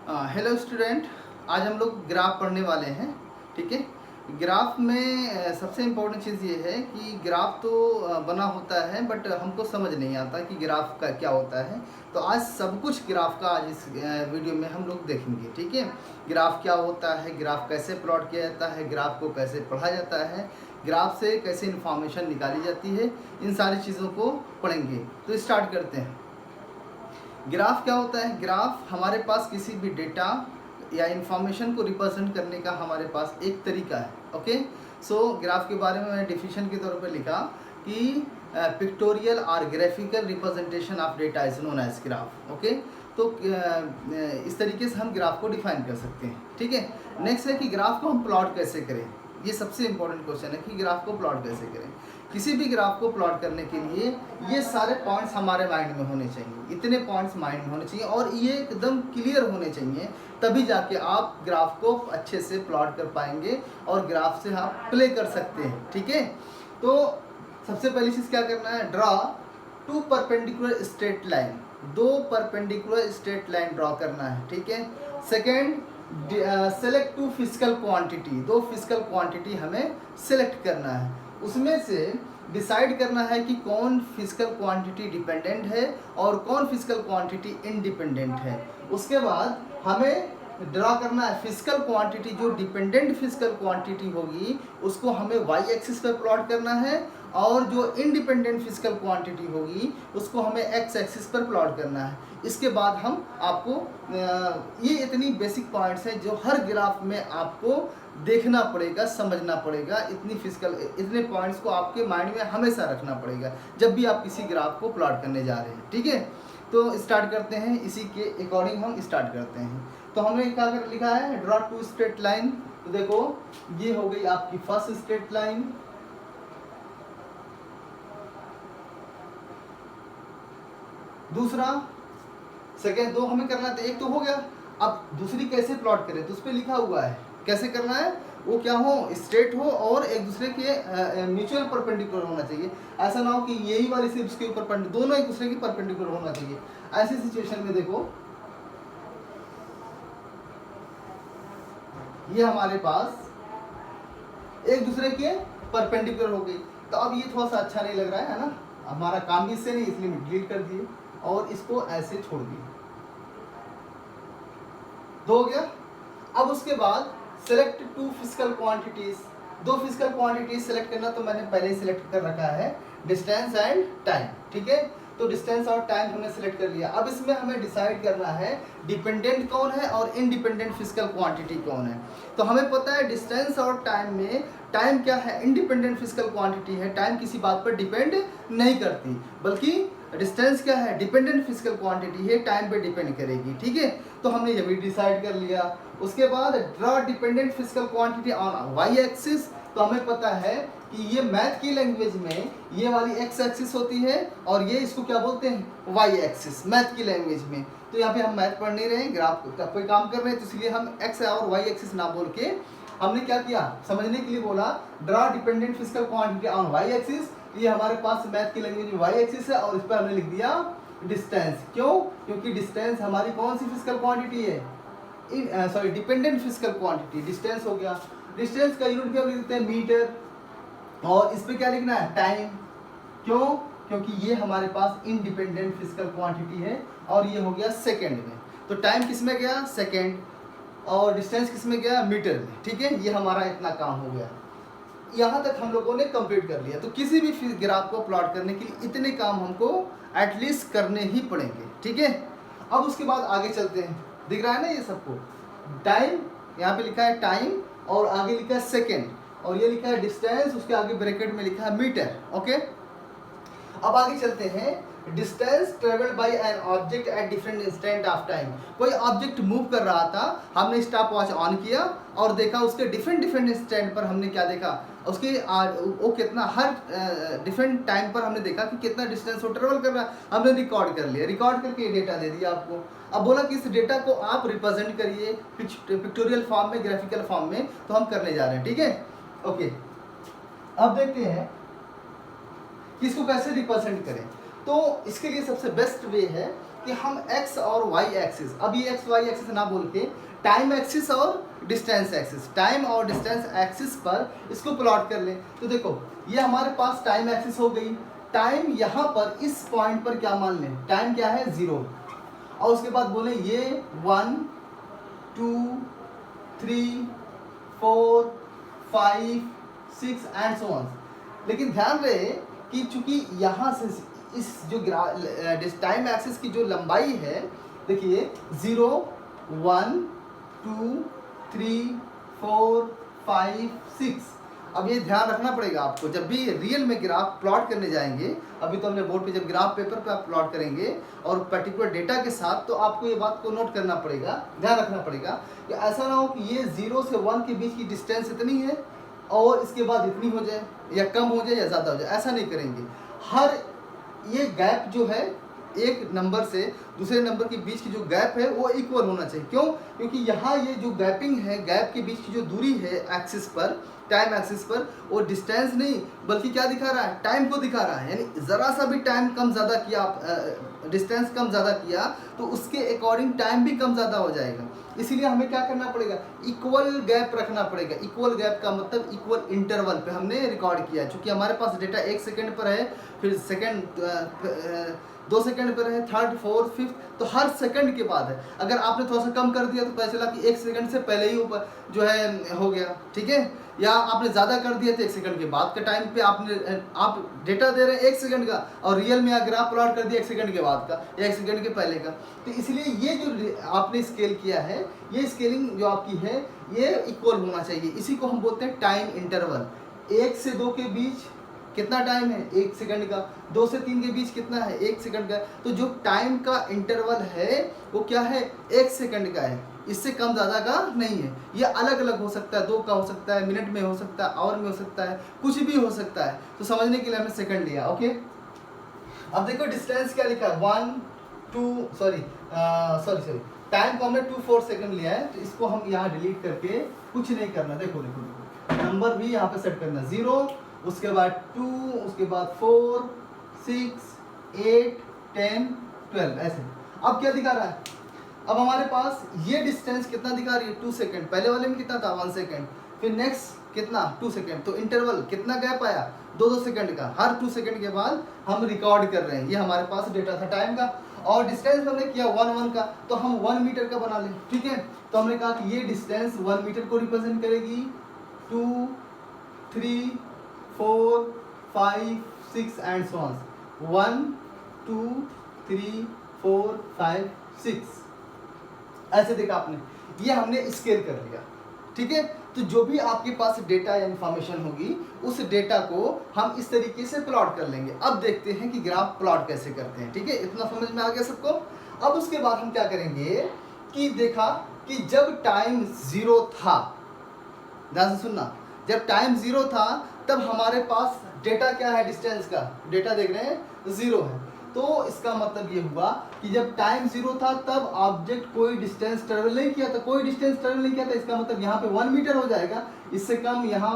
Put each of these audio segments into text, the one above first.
Hello student, आज हम लोग ग्राफ पढ़ने वाले हैं। ठीक है। ग्राफ में सबसे इम्पोर्टेंट चीज़ ये है कि ग्राफ तो बना होता है बट हमको समझ नहीं आता कि ग्राफ का क्या होता है। तो आज सब कुछ ग्राफ का आज इस वीडियो में हम लोग देखेंगे। ठीक है। ग्राफ क्या होता है, ग्राफ कैसे प्लॉट किया जाता है, ग्राफ को कैसे पढ़ा जाता है, ग्राफ से कैसे इन्फॉर्मेशन निकाली जाती है, इन सारी चीज़ों को पढ़ेंगे। तो स्टार्ट करते हैं। ग्राफ क्या होता है? ग्राफ हमारे पास किसी भी डेटा या इंफॉर्मेशन को रिप्रेजेंट करने का हमारे पास एक तरीका है। ओके। सो ग्राफ के बारे में मैंने डिफिनेशन के तौर पर लिखा कि पिक्टोरियल और graphical representation of data is known as graph. Okay. तो इस तरीके से हम ग्राफ को डिफाइन कर सकते हैं। ठीक है। नेक्स्ट है कि ग्राफ को हम प्लॉट कैसे करें। ये सबसे इंपॉर्टेंट क्वेश्चन है कि ग्राफ को प्लॉट कैसे करें। किसी भी ग्राफ को प्लॉट करने के लिए ये सारे पॉइंट्स हमारे माइंड में होने चाहिए, इतने पॉइंट्स माइंड में होने चाहिए और ये एकदम क्लियर होने चाहिए, तभी जाके आप ग्राफ को अच्छे से प्लॉट कर पाएंगे और ग्राफ से आप प्ले कर सकते हैं। ठीक है। तो सबसे पहली चीज़ क्या करना है? Draw two perpendicular straight line, दो परपेंडिकुलर स्ट्रेट लाइन ड्रॉ करना है। ठीक है। Second, select two physical quantity, दो फिजिकल क्वांटिटी हमें सेलेक्ट करना है। उसमें से डिसाइड करना है कि कौन फिजिकल क्वांटिटी डिपेंडेंट है और कौन फिजिकल क्वांटिटी इंडिपेंडेंट है। उसके बाद हमें ड्रा करना है फिजिकल क्वांटिटी, जो डिपेंडेंट फिजिकल क्वांटिटी होगी उसको हमें वाई एक्सिस पर प्लॉट करना है और जो इंडिपेंडेंट फिजिकल क्वांटिटी होगी उसको हमें एक्स एक्सिस पर प्लॉट करना है। इसके बाद हम आपको ये इतनी बेसिक पॉइंट्स हैं जो हर ग्राफ में आपको देखना पड़ेगा, समझना पड़ेगा। इतने पॉइंट्स को आपके माइंड में हमेशा रखना पड़ेगा जब भी आप किसी ग्राफ को प्लॉट करने जा रहे हैं। ठीक है। तो स्टार्ट करते हैं, इसी के अकॉर्डिंग हम स्टार्ट करते हैं। तो हमने क्या कर लिखा है? Draw to straight line. तो देखो ये हो गई आपकी फर्स्ट स्ट्रेट लाइन, दूसरा सेकेंड, दो हमें करना था, एक तो हो गया। अब दूसरी कैसे प्लॉट करें तो उस पर लिखा हुआ है कैसे करना है। वो क्या हो, स्ट्रेट हो और एक दूसरे के म्यूचुअल परपेंडिकुलर होना चाहिए। ऐसा ना हो कि यही वाली सिर्फ उसके ऊपर दोनों एक दूसरे के परपेंडिकुलर होना चाहिए। ऐसी सिचुएशन में देखो ये हमारे पास एक दूसरे के परपेंडिकुलर हो गई। तो अब ये थोड़ा सा अच्छा नहीं लग रहा है ना, हमारा काम भी इससे नहीं, इसलिए डिलीट कर दिए और इसको ऐसे छोड़ दिए। दो हो गया। अब उसके बाद सेलेक्ट टू फिजिकल क्वांटिटीज, दो फिजिकल क्वांटिटीज सेलेक्ट करना तो मैंने पहले ही सिलेक्ट कर रखा है, डिस्टेंस एंड टाइम। ठीक है। तो डिस्टेंस और टाइम हमने सिलेक्ट कर लिया। अब इसमें हमें डिसाइड करना है डिपेंडेंट कौन है और इंडिपेंडेंट फिजिकल क्वांटिटी कौन है। तो हमें पता है डिस्टेंस और टाइम में टाइम क्या है, इंडिपेंडेंट फिजिकल क्वांटिटी है। टाइम किसी बात पर डिपेंड नहीं करती, बल्कि डिस्टेंस क्या है, डिपेंडेंट फिजिकल क्वांटिटी है, टाइम पे डिपेंड करेगी। ठीक है। तो हमने ये भी डिसाइड कर लिया। उसके बाद draw dependent physical quantity on Y axis. तो हमें पता है कि ये मैथ की लैंग्वेज में ये वाली एक्स एक्सिस होती है और ये इसको क्या बोलते हैं, वाई एक्सिस, मैथ की लैंग्वेज में। तो यहाँ पे हम मैथ पढ़ नहीं रहे हैं, ग्राफ पे काम कर रहे हैं, तो इसलिए हम एक्स और वाई एक्सिस ना बोल के हमने क्या किया, समझने के लिए बोला draw dependent physical quantity on Y axis. ये हमारे पास मैथ की लैंग्वेज में वाई एक्सिस है और इस पर हमने लिख दिया डिस्टेंस। क्यों? क्योंकि डिस्टेंस हमारी कौन सी फिजिकल क्वांटिटी है, डिपेंडेंट फिजिकल क्वांटिटी। डिस्टेंस हो गया, डिस्टेंस का यूनिट क्या लिखते हैं, मीटर, और इस पे क्या लिखना है, टाइम। क्यों? क्योंकि ये हमारे पास इंडिपेंडेंट फिजिकल क्वांटिटी है और ये हो गया सेकंड में। तो टाइम किस में गया, सेकंड, और डिस्टेंस किस में गया, मीटर में। ठीक है। ये हमारा इतना काम हो गया, यहाँ तक हम लोगों ने कंप्लीट कर लिया। तो किसी भी ग्राफ को प्लॉट करने के लिए इतने काम हमको एटलीस्ट करने ही पड़ेंगे। ठीक है। अब उसके बाद आगे चलते हैं। दिख रहा है ना ये सबको, टाइम यहाँ पे लिखा है टाइम और आगे लिखा है सेकेंड और ये लिखा है डिस्टेंस, उसके आगे ब्रैकेट में लिखा है मीटर। ओके। अब आगे चलते हैं। Distance travelled by an object at different instant of time. कोई ऑब्जेक्ट मूव कर रहा था, हमने स्टॉप वॉच ऑन किया और देखा उसके डिफरेंट इंस्टेंट पर हमने क्या देखा, उसके वो कितना हर डिफरेंट टाइम पर हमने देखा कि कितना डिस्टेंस वो ट्रेवल कर रहा है। हमने रिकॉर्ड कर लिया, रिकॉर्ड करके डेटा दे दिया आपको। अब बोला कि इस डेटा को आप रिप्रेजेंट करिए पिक्टोरियल फॉर्म में, ग्राफिकल फॉर्म में, तो हम करने जा रहे हैं। ठीक है। ओके। अब देखते हैं कि इसको कैसे रिप्रेजेंट करें। तो इसके लिए सबसे बेस्ट वे है कि हम x और y एक्सिस, अब ये x y एक्सिस ना बोल के टाइम एक्सिस और डिस्टेंस एक्सिस, टाइम और डिस्टेंस एक्सिस पर इसको प्लॉट कर लें। तो देखो ये हमारे पास टाइम एक्सिस हो गई, टाइम यहाँ पर इस पॉइंट पर क्या मान लें, टाइम क्या है 0, और उसके बाद बोले ये 1 2 3 4 5 6 एंड सो ऑन। लेकिन ध्यान रहे कि चूंकि यहाँ से इस जो टाइम एक्सिस की जो लंबाई है, देखिए 0 1 2 3 4 5 6। अब ये ध्यान रखना पड़ेगा आपको, जब भी रियल में ग्राफ प्लॉट करने जाएंगे, अभी तो हमने बोर्ड पे जब ग्राफ पेपर पे आप प्लॉट करेंगे और पर्टिकुलर डेटा के साथ, तो आपको ये बात को नोट करना पड़ेगा, ध्यान रखना पड़ेगा कि ऐसा ना हो कि ये 0 से 1 के बीच की डिस्टेंस इतनी है और इसके बाद इतनी हो जाए या कम हो जाए या ज़्यादा हो जाए, ऐसा नहीं करेंगे। हर ये गैप जो है एक नंबर से दूसरे नंबर के बीच की जो गैप है वो इक्वल होना चाहिए। क्यों? क्योंकि यहाँ ये जो गैपिंग है, गैप के बीच की जो दूरी है एक्सिस पर, टाइम एक्सिस पर, वो डिस्टेंस नहीं बल्कि क्या दिखा रहा है, टाइम को दिखा रहा है। यानी ज़रा सा भी टाइम कम ज़्यादा किया, डिस्टेंस कम ज़्यादा किया तो उसके अकॉर्डिंग टाइम भी कम ज़्यादा हो जाएगा। इसीलिए हमें क्या करना पड़ेगा, इक्वल गैप रखना पड़ेगा। इक्वल गैप का मतलब इक्वल इंटरवल पे हमने रिकॉर्ड किया, चूँकि हमारे पास डेटा 1 सेकेंड पर है, फिर सेकेंड 2 सेकंड पर है, थर्ड फोर्थ फिफ्थ, तो हर सेकंड के बाद है। अगर आपने थोड़ा सा कम कर दिया तो पता चला कि 1 सेकंड से पहले ही ऊपर जो है हो गया, ठीक है। या आपने ज़्यादा कर दिया तो 1 सेकंड के बाद के टाइम पे आप डेटा दे रहे हैं 1 सेकंड का, और रियल में अगर आप प्लॉट कर दिया 1 सेकंड के बाद का या 1 सेकंड के पहले का, तो इसलिए ये जो आपने स्केल किया है, ये स्केलिंग जो आपकी है ये इक्वल होना चाहिए। इसी को हम बोलते हैं टाइम इंटरवल। 1 से 2 के बीच कितना टाइम है, 1 सेकंड का। 2 से 3 के बीच कितना है, 1 सेकंड का। तो जो टाइम का इंटरवल है वो क्या है, 1 सेकंड का है, इससे कम ज़्यादा का नहीं है। ये अलग अलग हो सकता है, 2 का हो सकता है, मिनट में हो सकता है, आवर में हो सकता है, कुछ भी हो सकता है। तो समझने के लिए हमने सेकंड लिया, ओके। अब देखो डिस्टेंस क्या लिखा है, 1 2 सॉरी टाइम को हमने 2 4 सेकंड लिया है, तो इसको हम यहाँ डिलीट करके कुछ नहीं करना। देखो नंबर भी यहाँ पे सेट करना, 0, उसके बाद 2, उसके बाद 4 6 8 10 12 ऐसे। अब क्या दिखा रहा है, अब हमारे पास ये डिस्टेंस कितना दिखा रही है, 2 सेकंड। पहले वाले में कितना था, 1 सेकंड, फिर नेक्स्ट कितना 2 सेकंड। तो इंटरवल कितना गैप आया, 2-2 सेकंड का। हर 2 सेकंड के बाद हम रिकॉर्ड कर रहे हैं। ये हमारे पास डेटा था टाइम का, और डिस्टेंस हमने किया 1 का, तो हम 1 मीटर का बना लें, ठीक है। तो हमने कहा कि ये डिस्टेंस 1 मीटर को रिप्रेजेंट करेगी। 2 3 4 5 6 एंड सो ऑन, 1 2 3 4 5 6 ऐसे देखा आपने, ये हमने स्केल कर लिया, ठीक है। तो जो भी आपके पास डेटा या इंफॉर्मेशन होगी, उस डेटा को हम इस तरीके से प्लॉट कर लेंगे। अब देखते हैं कि ग्राफ प्लॉट कैसे करते हैं, ठीक है। इतना समझ में आ गया सबको। अब उसके बाद हम क्या करेंगे कि देखा कि जब टाइम 0 था, ध्यान से सुनना, जब टाइम 0 था तब हमारे पास डेटा क्या है, डिस्टेंस का डेटा देख रहे हैं 0 है। तो इसका मतलब ये हुआ कि जब टाइम 0 था तब ऑब्जेक्ट कोई डिस्टेंस ट्रेवल नहीं किया था, कोई डिस्टेंस ट्रेवल नहीं किया था। इसका मतलब यहाँ पे 1 मीटर हो जाएगा, इससे कम यहाँ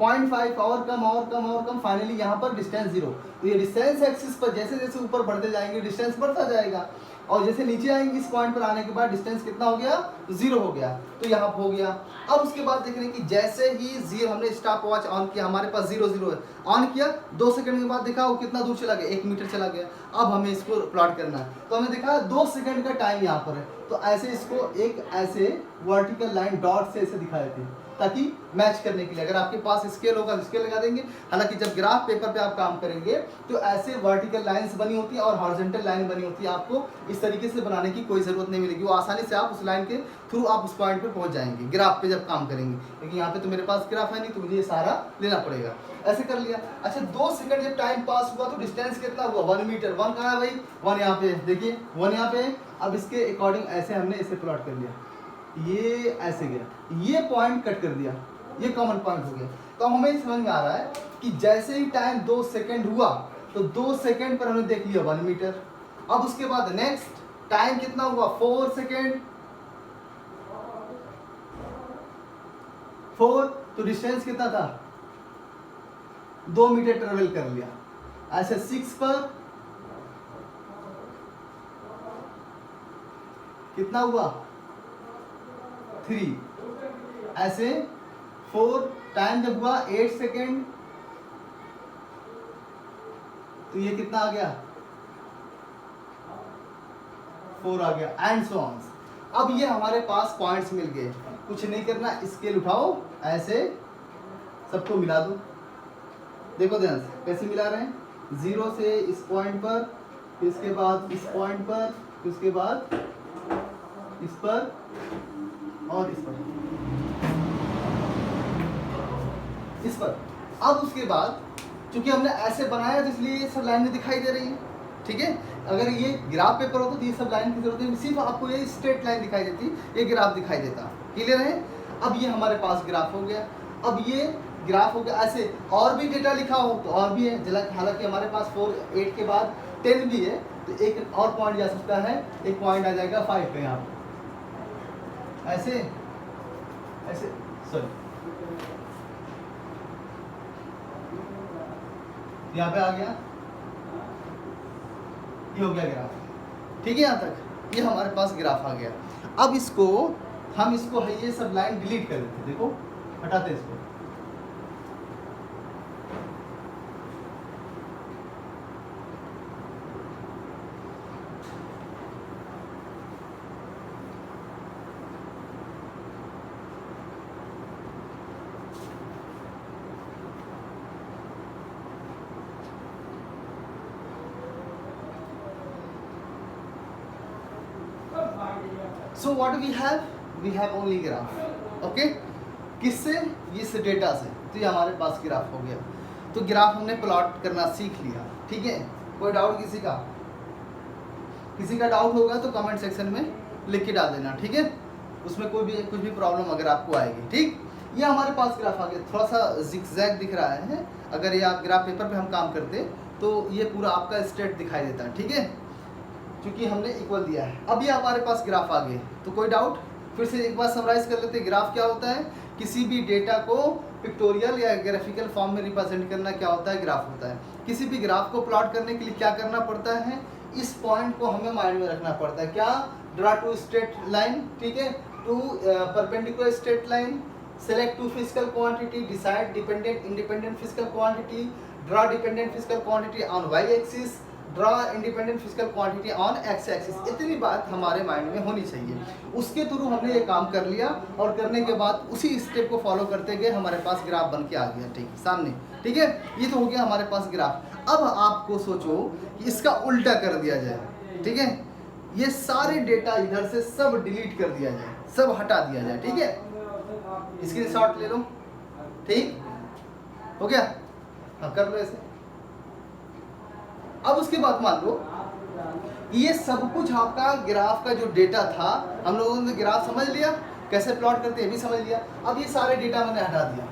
0.5 और कम और कम और कम, फाइनली यहाँ पर डिस्टेंस 0। तो ये डिस्टेंस एक्सिस पर जैसे जैसे ऊपर बढ़ते जाएंगे डिस्टेंस बढ़ता जाएगा, और जैसे नीचे आएंगे इस पॉइंट पर आने के बाद डिस्टेंस कितना हो गया, 0 हो गया। तो यहाँ हो गया। अब उसके बाद देख रहे हैं कि जैसे ही 0 हमने स्टॉप वॉच ऑन किया, हमारे पास 0 0 है, ऑन किया, 2 सेकंड के बाद देखा वो कितना दूर चला गया, 1 मीटर चला गया। अब हमें इसको प्लॉट करना है, तो हमें देखा 2 सेकंड का टाइम यहाँ पर है। तो ऐसे इसको एक ऐसे वर्टिकल लाइन डॉट से ऐसे दिखा देते हैं ताकि मैच करने के लिए। अगर आपके पास स्केल होगा तो स्केल लगा देंगे। हालांकि जब ग्राफ पेपर पे आप काम करेंगे तो ऐसे वर्टिकल लाइंस बनी होती है और हॉरिजॉन्टल लाइन बनी होती है, आपको इस तरीके से बनाने की कोई ज़रूरत नहीं मिलेगी। वो आसानी से आप उस लाइन के थ्रू आप उस पॉइंट पे पहुंच जाएंगे ग्राफ पे जब काम करेंगे। लेकिन यहाँ पे तो मेरे पास ग्राफ है नहीं, तो मुझे ये सारा लेना पड़ेगा। ऐसे कर लिया। अच्छा 2 सेकंड जब टाइम पास हुआ तो डिस्टेंस कितना हुआ, 1 मीटर। 1 कहाँ है भाई, 1 यहाँ पे, देखिए 1 यहाँ पे। अब इसके अकॉर्डिंग ऐसे हमने इसे प्लॉट कर लिया, ये ऐसे गया, ये पॉइंट कट कर दिया, ये कॉमन पॉइंट हो गया। तो हमें समझ में आ रहा है कि जैसे ही टाइम 2 सेकंड हुआ तो 2 सेकंड पर हमने देख लिया 1 मीटर। अब उसके बाद नेक्स्ट टाइम कितना हुआ, 4 सेकंड, 4, तो डिस्टेंस कितना था, 2 मीटर ट्रेवल कर लिया। ऐसे 6 पर कितना हुआ 3, ऐसे 4 टाइम जब हुआ 8 सेकेंड, तो ये कितना आ गया 4 आ गया, एंड सो ऑन। अब ये हमारे पास पॉइंट्स मिल गए, कुछ नहीं करना, स्केल उठाओ, ऐसे सबको मिला दो। देखो ध्यान से कैसे मिला रहे हैं, 0 से इस पॉइंट पर, फिर इसके बाद इस पॉइंट पर, फिर उसके बाद इस पर और इस पर, इस पर। अब उसके बाद चूंकि हमने ऐसे बनाया तो इसलिए ये सब लाइनें दिखाई दे रही हैं, ठीक है। अगर ये ग्राफ पेपर होता तो ये सब लाइन की जरूरत नहीं, सिर्फ आपको ये स्ट्रेट लाइन दिखाई देती, ये ग्राफ दिखाई देता। क्लियर है। अब ये हमारे पास ग्राफ हो गया। अब ये ग्राफ हो गया, ऐसे और भी डेटा लिखा हो तो और भी है, हालांकि हमारे पास 4 8 के बाद 10 भी है, तो एक और पॉइंट जा सकता है, एक पॉइंट आ जाएगा 5 पे, यहाँ पे ऐसे ऐसे, सॉरी यहाँ पे आ गया, ये हो गया ग्राफ, ठीक है। यहाँ तक ये हमारे पास ग्राफ आ गया। अब इसको हम ये सब लाइन डिलीट कर देते, देखो हटाते इसको। So what we have only graph, okay? किससे? इस डेटा से। तो ये हमारे पास ग्राफ हो गया। तो ग्राफ हमने प्लॉट करना सीख लिया, ठीक है। कोई डाउट किसी का डाउट होगा तो कमेंट सेक्शन में लिख के डाल देना, ठीक है। उसमें कुछ भी प्रॉब्लम अगर आपको आएगी, ठीक। ये हमारे पास ग्राफ आ गया, थोड़ा सा जिगजैग दिख रहा है। अगर ये आप ग्राफ पेपर पे हम काम करते तो ये पूरा आपका स्ट्रेट दिखाई देता है, ठीक है, क्योंकि हमने इक्वल दिया है। अब ये हमारे पास ग्राफ आ गए, तो कोई डाउट? फिर से एक बार समराइज कर लेते हैं। ग्राफ क्या होता है? किसी भी डेटा को पिक्टोरियल या ग्राफिकल फॉर्म में रिप्रेजेंट करना क्या होता है? ग्राफ होता है। किसी भी ग्राफ को प्लॉट करने के लिए क्या करना पड़ता है? इस पॉइंट को हमें माइंड में रखना पड़ता है। क्या? ड्रा टू स्ट्रेट लाइन, ठीक है, two perpendicular straight line, select two physical quantity, decide dependent independent physical quantity, draw dependent physical quantity on Y axis, draw independent physical quantity on X axis. इतनी बात हमारे mind में होनी चाहिए। उसके through हमने ये काम कर लिया और करने के बाद उसी स्टेप को फॉलो करते गए, हमारे पास ग्राफ बन के आ गया, ठीक है, सामने, ठीक है। ये तो हो गया हमारे पास ग्राफ। अब आपको सोचो कि इसका उल्टा कर दिया जाए, ठीक है। ये सारे डेटा इधर से सब डिलीट कर दिया जाए, सब हटा दिया जाए, ठीक है। स्क्रीनशॉट ले लो, ठीक हो गया। हाँ, कर लो ऐसे। अब उसके बाद मान लो ये सब कुछ आपका ग्राफ का जो डेटा था, हम लोगों ने ग्राफ समझ लिया, कैसे प्लॉट करते हैं भी समझ लिया। अब ये सारे डेटा मैंने हटा दिया,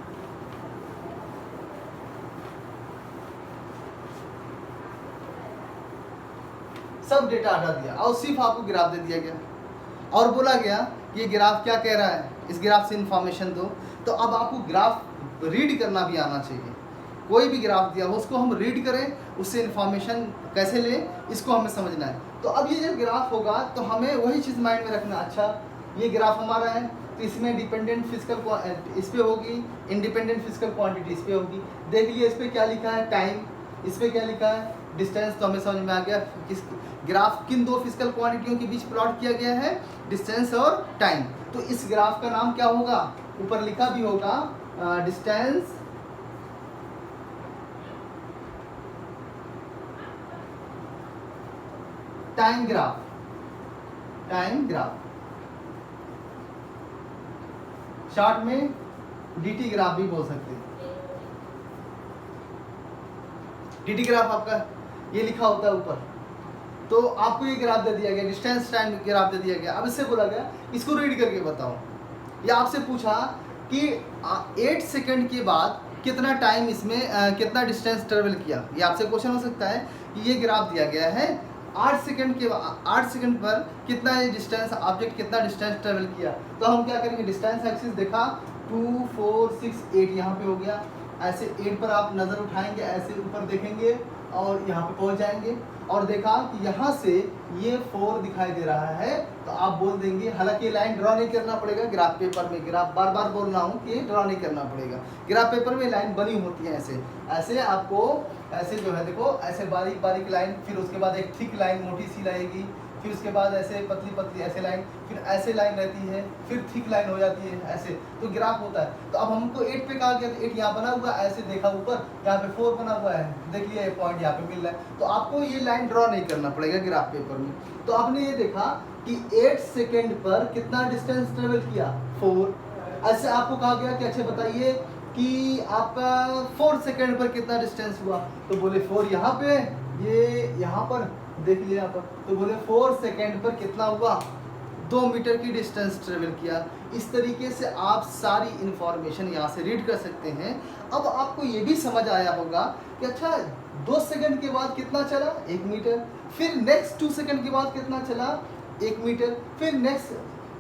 सब डेटा हटा दिया और सिर्फ आपको ग्राफ दे दिया गया और बोला गया कि ये ग्राफ क्या कह रहा है, इस ग्राफ से इंफॉर्मेशन दो। तो अब आपको ग्राफ रीड करना भी आना चाहिए। कोई भी ग्राफ दिया हो उसको हम रीड करें, उससे इंफॉर्मेशन कैसे लें, इसको हमें समझना है। तो अब ये जब ग्राफ होगा तो हमें वही चीज़ माइंड में रखना, अच्छा ये ग्राफ हमारा है तो इसमें डिपेंडेंट फिजिकल इस पे होगी, इंडिपेंडेंट फिजिकल क्वांटिटी इस पे होगी। देख लिए इस पे क्या लिखा है? टाइम। इस पे क्या लिखा है? डिस्टेंस। तो हमें समझ में आ गया किस ग्राफ किन दो फिजिकल क्वांटिटियों के बीच प्लॉट किया गया है, डिस्टेंस और टाइम। तो इस ग्राफ का नाम क्या होगा? ऊपर लिखा भी होगा distance time graph, time graph, short में डीटी ग्राफ भी बोल सकते हैं। डीटी ग्राफ आपका ये लिखा होता है ऊपर। तो आपको ये ग्राफ दे दिया गया, डिस्टेंस टाइम ग्राफ दे दिया गया। अब इससे बोला गया इसको रीड करके बताओ, या आपसे पूछा कि 8 सेकंड के बाद कितना टाइम इसमें कितना डिस्टेंस ट्रेवल किया। ये आपसे क्वेश्चन हो सकता है कि ये ग्राफ दिया गया है 8 सेकंड पर कितना ये डिस्टेंस ऑब्जेक्ट कितना डिस्टेंस ट्रेवल किया। तो हम क्या करेंगे? डिस्टेंस एक्सिस देखा 2 4 6 8 यहाँ पे हो गया। ऐसे 8 पर आप नज़र उठाएंगे, ऐसे ऊपर देखेंगे और यहाँ पे पहुँच जाएंगे। और देखा कि यहाँ से ये 4 दिखाई दे रहा है, तो आप बोल देंगे, हालांकि लाइन ड्रॉ नहीं करना पड़ेगा ग्राफ पेपर में, ग्राफ बार बार बोल रहा हूँ कि ड्रॉ नहीं करना पड़ेगा, ग्राफ पेपर में लाइन बनी होती है ऐसे ऐसे, आपको ऐसे जो है देखो ऐसे बारीक बारीक लाइन, फिर उसके बाद एक थिक लाइन मोटी सी रहेगी, फिर उसके बाद ऐसे पतली पतली ऐसे लाइन, फिर ऐसे लाइन रहती है, फिर थिक लाइन हो जाती है ऐसे, तो ग्राफ होता है। तो अब हमको 8 पे कहा गया, तो 8 यहाँ बना हुआ है, ऐसे देखा ऊपर, यहाँ पे 4 बना हुआ है, देखिए ये पॉइंट यहाँ पे मिल रहा है, तो आपको ये लाइन ड्रॉ नहीं करना पड़ेगा ग्राफ पेपर में। तो आपने ये देखा कि 8 सेकेंड पर कितना डिस्टेंस ट्रेवल किया, 4। ऐसे आपको कहा गया कि अच्छा बताइए कि आपका 4 सेकेंड पर कितना डिस्टेंस हुआ, तो बोले 4 यहाँ पे, ये यहाँ पर देख लिया यहाँ पर, तो बोले 4 सेकेंड पर कितना हुआ, 2 मीटर की डिस्टेंस ट्रेवल किया। इस तरीके से आप सारी इंफॉर्मेशन यहाँ से रीड कर सकते हैं। अब आपको ये भी समझ आया होगा कि अच्छा 2 सेकंड के बाद कितना चला, 1 मीटर, फिर नेक्स्ट 2 सेकंड के बाद कितना चला, 1 मीटर, फिर नेक्स्ट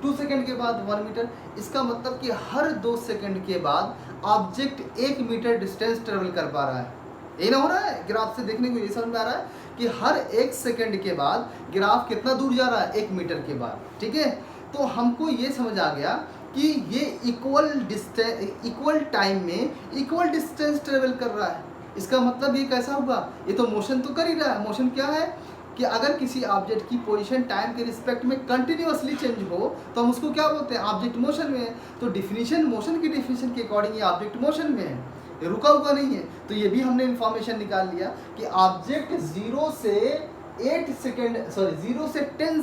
2 सेकंड के बाद 1 मीटर। इसका मतलब कि हर 2 सेकंड के बाद ऑब्जेक्ट 1 मीटर डिस्टेंस ट्रेवल कर पा रहा है। ये ना हो रहा है, ग्राफ से देखने को ये समझ में आ रहा है कि हर 1 सेकंड के बाद ग्राफ कितना दूर जा रहा है, 1 मीटर के बाद, ठीक है। तो हमको ये समझ आ गया कि ये इक्वल टाइम में इक्वल डिस्टेंस ट्रेवल कर रहा है। इसका मतलब ये कैसा होगा, ये तो मोशन तो कर ही रहा है। मोशन क्या है कि अगर किसी ऑब्जेक्ट की पोजीशन टाइम के रिस्पेक्ट में कंटिन्यूअसली चेंज हो तो हम उसको क्या बोलते हैं, ऑब्जेक्ट मोशन में है। तो डिफिनीशन, मोशन की डिफिनीशन के अकॉर्डिंग ये ऑब्जेक्ट मोशन में है, ये रुका हुआ नहीं है। तो ये भी हमने इंफॉर्मेशन निकाल लिया कि ऑब्जेक्ट 0 से 10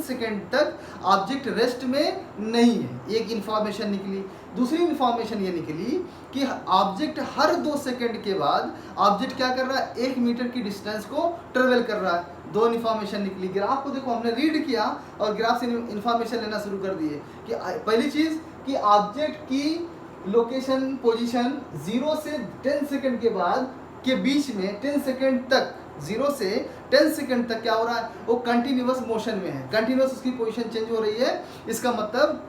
सेकेंड तक ऑब्जेक्ट रेस्ट में नहीं है, एक इंफॉर्मेशन निकली। दूसरी इंफॉर्मेशन ये निकली कि ऑब्जेक्ट हर 2 सेकेंड के बाद ऑब्जेक्ट क्या कर रहा है, 1 मीटर की डिस्टेंस को ट्रेवल कर रहा है। 2 इंफॉर्मेशन निकली। ग्राफ को देखो हमने रीड किया और ग्राफ से इंफॉर्मेशन लेना शुरू कर दिए कि पहली चीज़ कि ऑब्जेक्ट की लोकेशन पोजीशन 0 से 10 सेकंड के बाद के बीच में 10 सेकंड तक, 0 से 10 सेकंड तक क्या हो रहा है, वो कंटिन्यूअस मोशन में है, कंटिन्यूअस उसकी पोजीशन चेंज हो रही है। इसका मतलब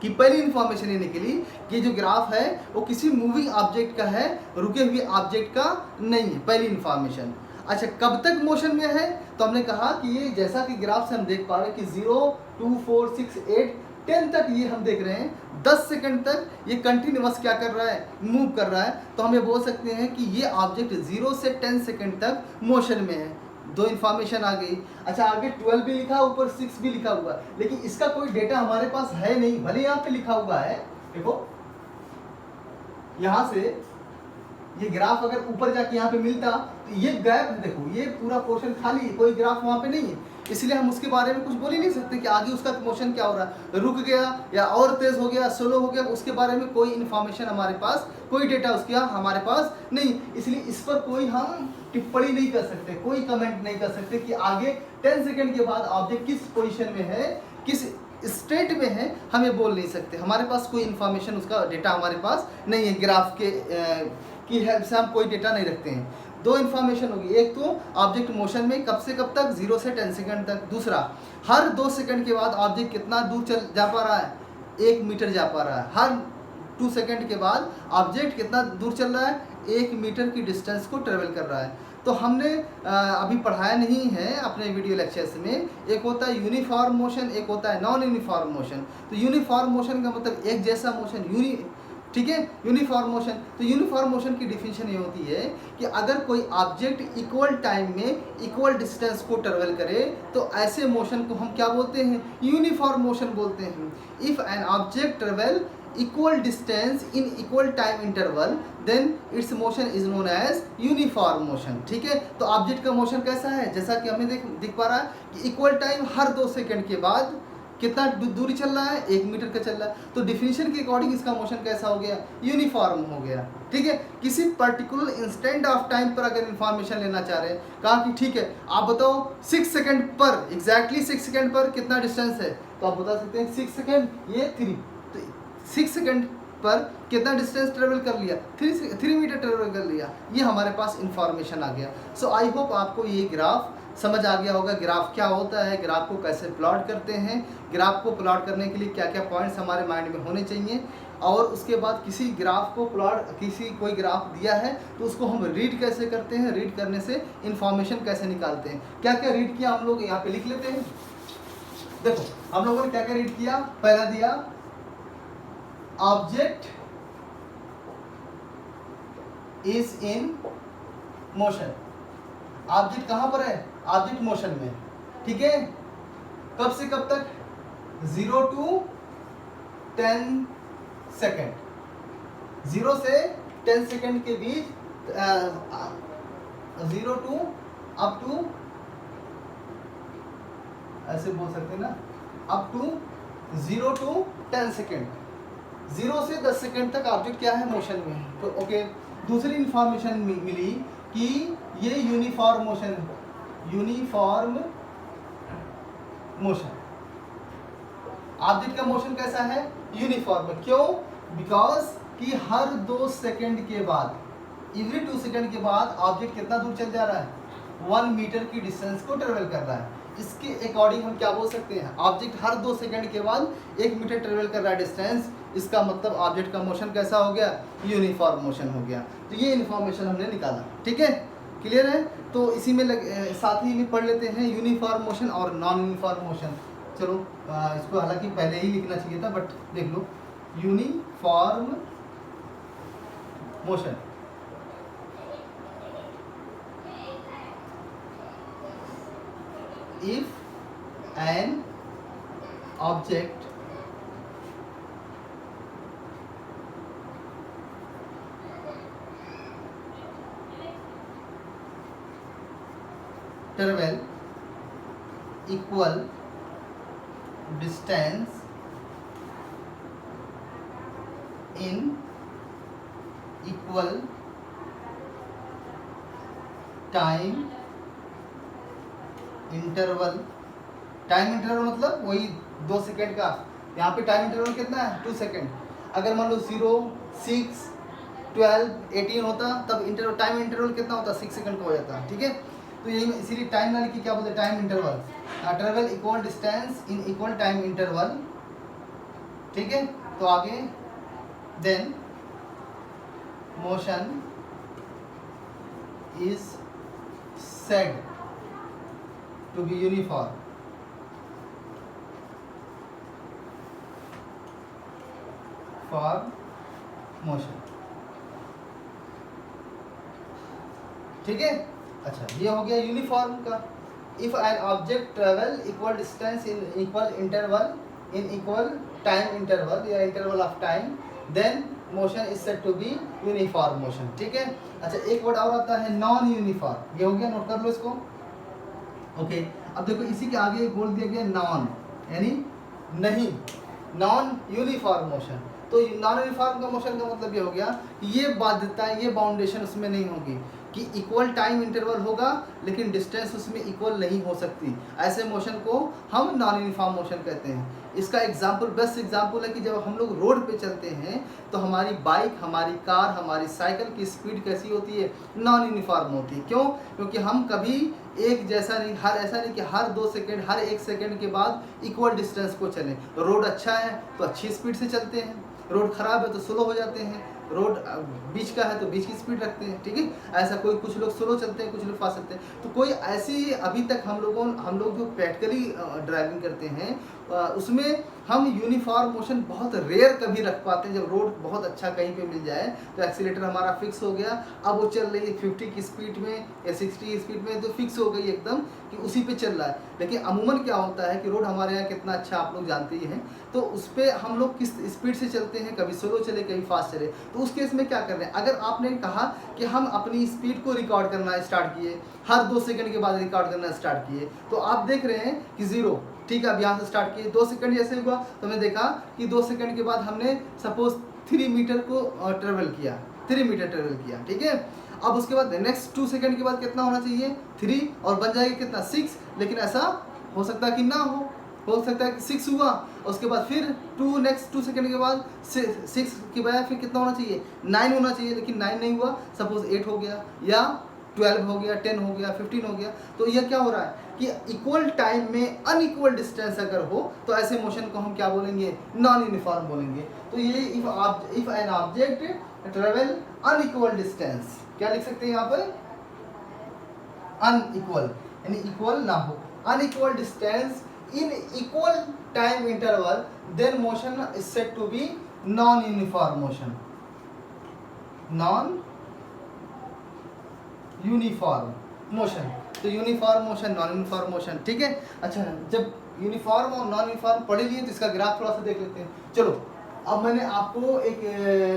कि पहली इंफॉर्मेशन ये निकली कि जो ग्राफ है वो किसी मूविंग ऑब्जेक्ट का है, रुके हुए ऑब्जेक्ट का नहीं है, पहली इंफॉर्मेशन। अच्छा, कब तक मोशन में है, तो हमने कहा कि ये जैसा कि ग्राफ से हम देख पा रहे हैं कि 0, 2, 4, 6, 8, 10 तक ये हम देख रहे हैं, 10 सेकंड तक ये कंटिन्यूअस क्या कर रहा है, मूव कर रहा है। तो हम ये बोल सकते हैं कि ये ऑब्जेक्ट 0 से 10 सेकंड तक मोशन में है। 2 इंफॉर्मेशन आ गई। अच्छा, आगे 12 भी लिखा, ऊपर 6 भी लिखा हुआ, लेकिन इसका कोई डेटा हमारे पास है नहीं, भले यहाँ पे लिखा हुआ है। देखो यहाँ से ये ग्राफ अगर ऊपर जाके यहाँ पे मिलता तो ये गैप, देखो ये पूरा पोर्शन खाली है, कोई ग्राफ वहाँ पे नहीं है, इसलिए हम उसके बारे में कुछ बोल ही नहीं सकते कि आगे उसका मोशन क्या हो रहा है, रुक गया या और तेज हो गया, स्लो हो गया, उसके बारे में कोई इन्फॉर्मेशन हमारे पास, कोई डेटा उसका हमारे पास नहीं। इसलिए इस पर कोई हम टिप्पणी नहीं कर सकते, कोई कमेंट नहीं कर सकते कि आगे 10 सेकेंड के बाद ऑब्जेक्ट किस पोजिशन में है, किस स्टेट में है, हम ये बोल नहीं सकते। हमारे पास कोई इन्फॉर्मेशन, उसका डेटा हमारे पास नहीं है। ग्राफ के की हेल्प से हम कोई डेटा नहीं रखते हैं। 2 इन्फॉर्मेशन होगी, एक तो ऑब्जेक्ट मोशन में कब से कब तक, 0 से 10 सेकंड तक। दूसरा, हर 2 सेकंड के बाद ऑब्जेक्ट कितना दूर जा पा रहा है, 1 मीटर जा पा रहा है। हर 2 सेकंड के बाद ऑब्जेक्ट कितना दूर चल रहा है, 1 मीटर की डिस्टेंस को ट्रेवल कर रहा है। तो हमने अभी पढ़ाया नहीं है अपने वीडियो लेक्चर्स में, एक होता है यूनिफॉर्म मोशन, एक होता है नॉन यूनिफॉर्म मोशन। तो यूनिफॉर्म मोशन का मतलब एक जैसा मोशन, ठीक है, यूनिफॉर्म मोशन। तो यूनिफॉर्म मोशन की डिफिनीशन ये होती है कि अगर कोई ऑब्जेक्ट इक्वल टाइम में इक्वल डिस्टेंस को ट्रेवल करे तो ऐसे मोशन को हम क्या बोलते हैं, यूनिफॉर्म मोशन बोलते हैं। If an object travel equal distance in equal time interval then its motion is known as uniform motion. ठीक है, तो ऑब्जेक्ट का मोशन कैसा है, जैसा कि हमें दिख पा रहा है कि इक्वल टाइम हर 2 सेकंड के बाद कितना दूरी चल रहा है, 1 मीटर का चल रहा है। तो डिफिनीशन के अकॉर्डिंग इसका मोशन कैसा हो गया, यूनिफॉर्म हो गया। ठीक है, किसी पर्टिकुलर इंस्टेंट ऑफ टाइम पर अगर इंफॉर्मेशन लेना चाह रहे हैं, कहा कि ठीक है आप बताओ 6 सेकंड पर, एग्जैक्टली 6 सेकंड पर कितना डिस्टेंस है, तो आप बता सकते हैं 6 सेकंड, ये 3, तो 6 सेकंड पर कितना डिस्टेंस ट्रेवल कर लिया, 3 मीटर ट्रेवल कर लिया, ये हमारे पास इंफॉर्मेशन आ गया। सो आई होप आपको ये ग्राफ समझ आ गया होगा ग्राफ क्या होता है, ग्राफ को कैसे प्लॉट करते हैं, ग्राफ को प्लॉट करने के लिए क्या क्या पॉइंट्स हमारे माइंड में होने चाहिए, और उसके बाद किसी ग्राफ को प्लॉट, किसी कोई ग्राफ दिया है तो उसको हम रीड कैसे करते हैं, रीड करने से इंफॉर्मेशन कैसे निकालते हैं। क्या क्या रीड किया हम लोग यहाँ पे लिख लेते हैं। देखो हम लोगों ने क्या क्या रीड किया। पहला दिया object is in motion. Object कहां पर है, ऑब्जेक्ट मोशन में, ठीक है। कब से कब तक, 0 to 10 सेकेंड, 0 से 10 सेकेंड के बीच, 0 to अप टू, ऐसे बोल सकते हैं ना, अप टू 0 to 10 सेकेंड, 0 से 10 सेकेंड तक ऑब्जेक्ट क्या है, मोशन में है। तो ओके, दूसरी इंफॉर्मेशन मिली कि ये यूनिफॉर्म मोशन है, यूनिफॉर्म मोशन। ऑब्जेक्ट का मोशन कैसा है, यूनिफॉर्म। क्यों, बिकॉज कि हर 2 सेकेंड के बाद, एवरी 2 सेकेंड के बाद ऑब्जेक्ट कितना दूर चल जा रहा है, 1 मीटर की डिस्टेंस को ट्रेवल कर रहा है। इसके अकॉर्डिंग हम क्या बोल सकते हैं, ऑब्जेक्ट हर 2 सेकेंड के बाद 1 मीटर ट्रेवल कर रहा है डिस्टेंस, इसका मतलब ऑब्जेक्ट का मोशन कैसा हो गया, यूनिफॉर्म मोशन हो गया। तो ये इन्फॉर्मेशन हमने निकाला, ठीक है, क्लियर है। तो इसी में साथ ही में पढ़ लेते हैं यूनिफॉर्म मोशन और नॉन यूनिफॉर्म मोशन। चलो इसको हालांकि पहले ही लिखना चाहिए था, बट देख लो, uniform motion, if an object travel equal distance in equal time interval. Time interval मतलब वही 2 सेकेंड का, यहाँ पे टाइम इंटरवल कितना है, 2 सेकेंड। अगर मान लो 0, 6, 12, 18 होता तब इंटरवल, टाइम इंटरवल कितना होता, 6 सेकेंड का हो जाता, ठीक है। तो यही इसीलिए टाइम ना लिखी, क्या बोलते हैं, time interval. Travel equal distance in equal time interval, ठीक है। तो आगे, then motion is said to be uniform, for motion, ठीक है। अच्छा, ये हो गया यूनिफॉर्म का। If an object travel equal distance in equal interval, in equal time interval या interval of time, then motion is said to be uniform motion, ठीक है। अच्छा, एक वर्ड और आता है नॉन यूनिफॉर्म, ये हो गया, नोट कर लो इसको। ओके, अब देखो इसी के आगे बोल दिया गया नॉन, यानी नहीं, नॉन यूनिफॉर्म मोशन। तो नॉन यूनिफॉर्म का मोशन का मतलब ये हो गया कि ये बाध्यता, ये बाउंडेशन उसमें नहीं होगी कि इक्वल टाइम इंटरवल होगा लेकिन डिस्टेंस उसमें इक्वल नहीं हो सकती। ऐसे मोशन को हम नॉन यूनिफॉर्म मोशन कहते हैं। इसका एग्जाम्पल, बेस्ट एग्जाम्पल है कि जब हम लोग रोड पे चलते हैं तो हमारी बाइक, हमारी कार, हमारी साइकिल की स्पीड कैसी होती है, नॉन यूनिफॉर्म होती है। क्यों, क्योंकि हम कभी एक जैसा नहीं, हर ऐसा नहीं कि हर 2 सेकेंड, हर 1 सेकेंड के बाद इक्वल डिस्टेंस को चलें। तो रोड अच्छा है तो अच्छी स्पीड से चलते हैं, रोड ख़राब है तो स्लो हो जाते हैं, रोड बीच का है तो बीच की स्पीड रखते हैं, ठीक है। ऐसा कोई, कुछ लोग स्लो चलते हैं, कुछ लोग फास्ट चलते हैं। तो कोई ऐसी अभी तक हम लोग जो प्रैक्टिकली ड्राइविंग करते हैं उसमें हम यूनिफॉर्म मोशन बहुत रेयर कभी रख पाते हैं। जब रोड बहुत अच्छा कहीं पे मिल जाए तो एक्सीलेटर हमारा फिक्स हो गया, अब वो चल रही है 50 की स्पीड में या 60 की स्पीड में, तो फिक्स हो गई एकदम कि उसी पे चल रहा है। लेकिन अमूमन क्या होता है कि रोड हमारे यहाँ कितना अच्छा आप लोग जानते ही हैं, तो उस पर हम लोग किस स्पीड से चलते हैं, कभी स्लो चले कभी फास्ट चले। तो उस केस में क्या कर रहे हैं, अगर आपने कहा कि हम अपनी स्पीड को रिकॉर्ड करना स्टार्ट किए, हर 2 सेकंड के बाद रिकॉर्ड करना स्टार्ट किए, तो आप देख रहे हैं कि 0, ठीक है। अब यहाँ से स्टार्ट किए, 2 सेकंड जैसे हुआ तो हमने देखा कि 2 सेकंड के बाद हमने सपोज 3 मीटर को ट्रेवल किया, 3 मीटर ट्रेवल किया, ठीक है। अब उसके बाद नेक्स्ट 2 सेकंड के बाद कितना होना चाहिए, 3, और बन जाएगा कितना, 6। लेकिन ऐसा हो सकता है कि ना हो सकता है कि 6 हुआ, उसके बाद फिर 2, नेक्स्ट 2 सेकंड के बाद 6 के बजाय फिर कितना होना चाहिए, 9 होना चाहिए, लेकिन 9 नहीं हुआ, सपोज 8 हो गया, या 12 हो गया, 10 हो गया, 15 हो गया। तो यह क्या हो रहा है कि इक्वल टाइम में अनइक्वल डिस्टेंस अगर हो तो ऐसे मोशन को हम क्या बोलेंगे, नॉन यूनिफॉर्म बोलेंगे। तो ये if an object travel unequal distance, क्या लिख सकते हैं यहाँ पर, अनइक्वल यानी इक्वल ना हो, unequal distance in equal time interval, then motion is said to be non uniform motion, non uniform motion. तो uniform motion, non uniform motion, ठीक है। अच्छा, जब यूनिफॉर्म और नॉन यूनिफॉर्म पढ़ लिए तो इसका ग्राफ थोड़ा सा देख लेते हैं। चलो अब मैंने आपको एक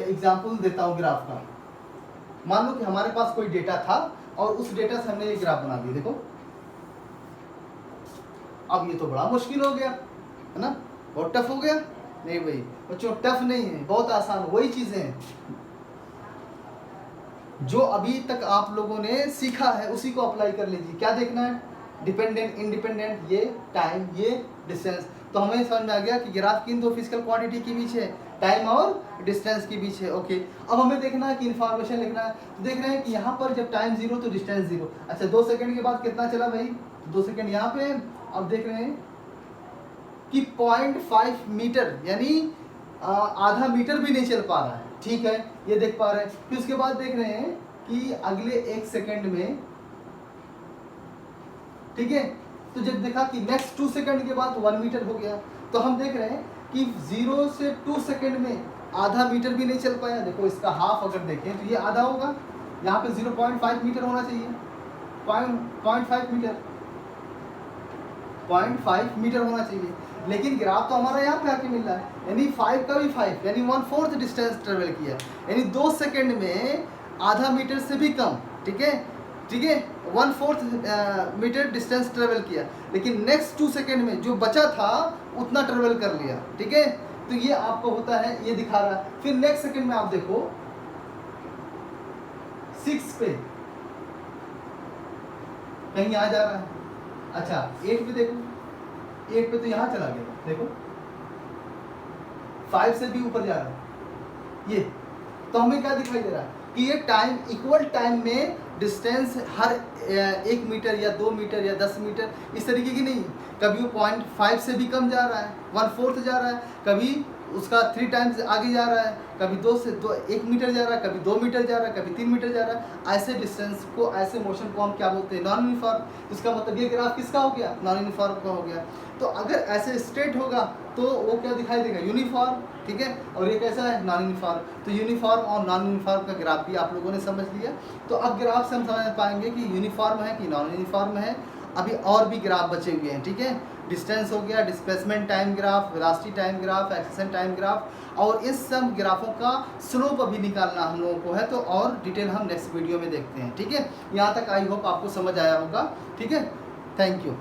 एग्जांपल देता हूँ ग्राफ का। मान लो कि हमारे पास कोई डेटा था और उस डेटा से हमने ये ग्राफ बना दिया, देखो। अब ये तो बड़ा मुश्किल हो गया है ना, बहुत टफ हो गया। नहीं भाई बच्चों, टफ नहीं है, बहुत आसान, वही चीजें हैं जो अभी तक आप लोगों ने सीखा है उसी को अप्लाई कर लीजिए। क्या देखना है, डिपेंडेंट, इंडिपेंडेंट, ये टाइम, ये डिस्टेंस। तो हमें समझ में आ गया कि ग्राफ किन दो फिजिकल क्वांटिटी के बीच है, टाइम और डिस्टेंस के बीच है। ओके, अब हमें देखना है कि इन्फॉर्मेशन लिखना है। तो देख रहे हैं कि यहाँ पर जब टाइम 0 तो डिस्टेंस 0। अच्छा, 2 सेकंड के बाद कितना चला भाई, 2 सेकंड यहाँ पे। अब देख रहे हैं कि 0.5 मीटर यानी आधा मीटर भी नहीं चल पा रहा है, ठीक है, ये देख पा रहे हैं। फिर उसके बाद देख रहे हैं कि अगले 1 सेकंड में, ठीक है, तो जब देखा कि नेक्स्ट 2 सेकंड के बाद 1 मीटर हो गया। तो हम देख रहे हैं कि 0 से 2 सेकंड में आधा मीटर भी नहीं चल पाया। देखो इसका हाफ अगर देखें तो ये आधा होगा, यहाँ पे 0.5 मीटर होना चाहिए, 0.5 मीटर, 0.5 मीटर होना चाहिए। लेकिन ग्राफ तो हमारा यहाँ पे आके मिल रहा है, यानी 5 का भी 5 यानी 1/4 डिस्टेंस ट्रेवल किया, यानी 2 सेकंड में आधा मीटर से भी कम, ठीक है, ठीक है, 1/4 मीटर डिस्टेंस ट्रेवल किया। लेकिन नेक्स्ट 2 सेकंड में जो बचा था उतना ट्रेवल कर लिया, ठीक है। तो ये आपको होता है, ये दिखा रहा है। फिर नेक्स्ट सेकंड में आप देखो 6 पे कहीं आ जा रहा है। अच्छा 8 पे देखो, 8 पे तो यहाँ चला गया, देखो 5 से भी ऊपर जा रहा है ये। तो हमें क्या दिखाई दे रहा है कि ये टाइम, इक्वल टाइम में डिस्टेंस हर 1 मीटर या 2 मीटर या 10 मीटर इस तरीके की नहीं, कभी वो 0.5 से भी कम जा रहा है, 1/4 जा रहा है, कभी उसका 3 टाइम्स आगे जा रहा है, कभी 1 मीटर जा रहा है, कभी 2 मीटर जा रहा है, कभी 3 मीटर जा रहा है। ऐसे डिस्टेंस को, ऐसे मोशन को हम क्या बोलते हैं, नॉन यूनिफॉर्म। इसका मतलब ये ग्राफ किसका हो गया, नॉन यूनिफॉर्म का हो गया। तो अगर ऐसे स्ट्रेट होगा तो वो क्या दिखाई देगा, यूनिफॉर्म, ठीक है। और ये कैसा है, नॉन यूनिफॉर्म। तो यूनिफॉर्म और नॉन यूनिफॉर्म का ग्राफ भी आप लोगों ने समझ लिया। तो अब ग्राफ से हम समझ पाएंगे कि यूनिफॉर्म है कि नॉन यूनिफॉर्म है। अभी और भी ग्राफ बचे हुए हैं, ठीक है। डिस्टेंस हो गया, displacement time graph, velocity time graph, acceleration time graph, और इस सब ग्राफों का स्लोप अभी निकालना हम लोगों को है। तो और डिटेल हम नेक्स्ट वीडियो में देखते हैं, ठीक है। यहाँ तक आई होप आपको समझ आया होगा, ठीक है। Thank you.